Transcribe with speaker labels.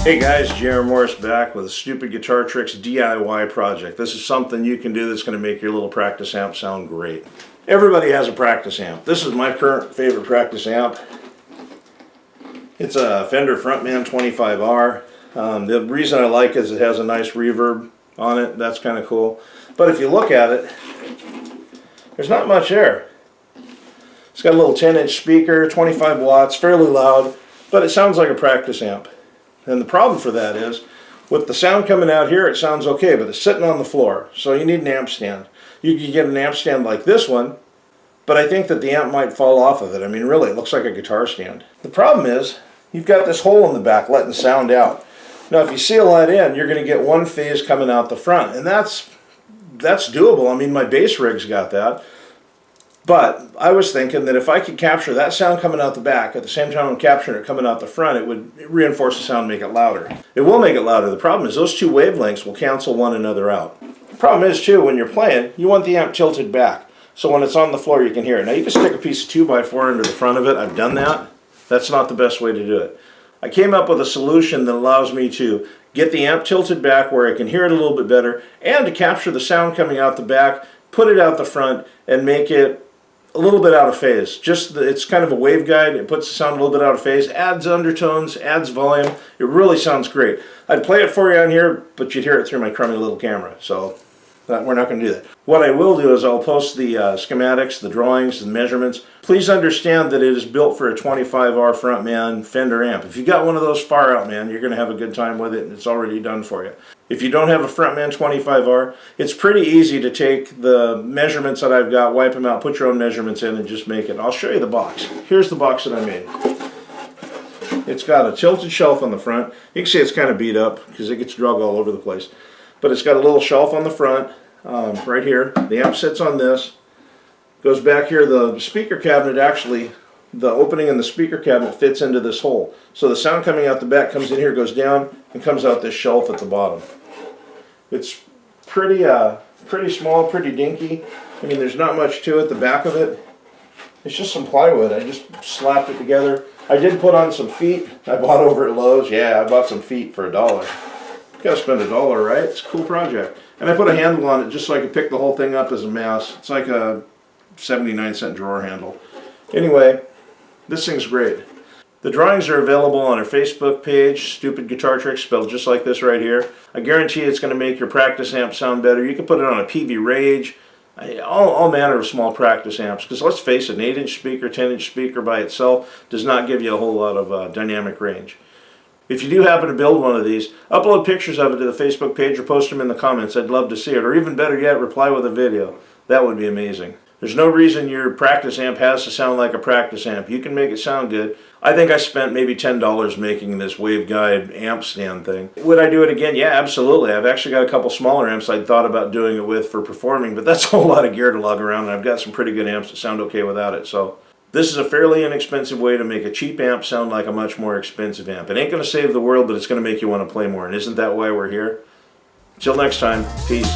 Speaker 1: Hey guys, Jeremy Morris back with a Stupid Guitar Tricks DIY project. This is something you can do that's going to make your little practice amp sound great. Everybody has a practice amp. This is my current favorite practice amp. It's a Fender Frontman 25R. The reason I like it is it has a nice reverb on it. That's kind of cool. But if you look at it, there's not much there. It's got a little 10-inch speaker, 25 watts, fairly loud, but it sounds like a practice amp. And the problem for that is, with the sound coming out here, it sounds okay, but it's sitting on the floor, so you need an amp stand. You can get an amp stand like this one, but I think that the amp might fall off of it. I mean, really, it looks like a guitar stand. The problem is, you've got this hole in the back letting sound out. Now, if you seal that in, you're going to get one phase coming out the front, and that's doable. I mean, my bass rig's got that. But I was thinking that if I could capture that sound coming out the back at the same time I'm capturing it coming out the front, it would reinforce the sound and make it louder. It will make it louder. The problem is those two wavelengths will cancel one another out. The problem is, too, when you're playing, you want the amp tilted back. So when it's on the floor, you can hear it. Now, you can stick a piece of 2x4 into the front of it. I've done that. That's not the best way to do it. I came up with a solution that allows me to get the amp tilted back where I can hear it a little bit better, and to capture the sound coming out the back, put it out the front, and make it a little bit out of phase. It's kind of a waveguide. It puts the sound a little bit out of phase, adds undertones, adds volume. It really sounds great. I'd play it for you on here, but you'd hear it through my crummy little camera, so we're not going to do that. What I will do is I'll post the schematics, the drawings, the measurements. Please understand that it is built for a 25R Frontman Fender amp. If you got one of those far out, man, you're going to have a good time with it, and it's already done for you. If you don't have a Frontman 25R, it's pretty easy to take the measurements that I've got, wipe them out, put your own measurements in, and just make it. I'll show you the box. Here's the box that I made. It's got a tilted shelf on the front. You can see it's kind of beat up because it gets drug all over the place. But it's got a little shelf on the front, right here. The amp sits on this. Goes back here. The speaker cabinet actually, the opening in the speaker cabinet fits into this hole. So the sound coming out the back comes in here, goes down, and comes out this shelf at the bottom. It's pretty small, pretty dinky. I mean, there's not much to it. The back of it, it's just some plywood. I just slapped it together. I did put on some feet. I bought over at Lowe's. Yeah, I bought some feet for $1. Gotta spend $1, right? It's a cool project. And I put a handle on it just so I could pick the whole thing up as a mass. It's like a 79-cent drawer handle. Anyway, this thing's great. The drawings are available on our Facebook page, Stupid Guitar Tricks, spelled just like this right here. I guarantee it's going to make your practice amp sound better. You can put it on a PV Rage, all manner of small practice amps. Because let's face it, an 8-inch speaker, 10-inch speaker by itself does not give you a whole lot of dynamic range. If you do happen to build one of these, upload pictures of it to the Facebook page or post them in the comments. I'd love to see it. Or even better yet, reply with a video. That would be amazing. There's no reason your practice amp has to sound like a practice amp. You can make it sound good. I think I spent maybe $10 making this waveguide amp stand thing. Would I do it again? Yeah, absolutely. I've actually got a couple smaller amps I'd thought about doing it with for performing, but that's a whole lot of gear to lug around, and I've got some pretty good amps that sound okay without it. So this is a fairly inexpensive way to make a cheap amp sound like a much more expensive amp. It ain't going to save the world, but it's going to make you want to play more, and isn't that why we're here? Till next time, peace.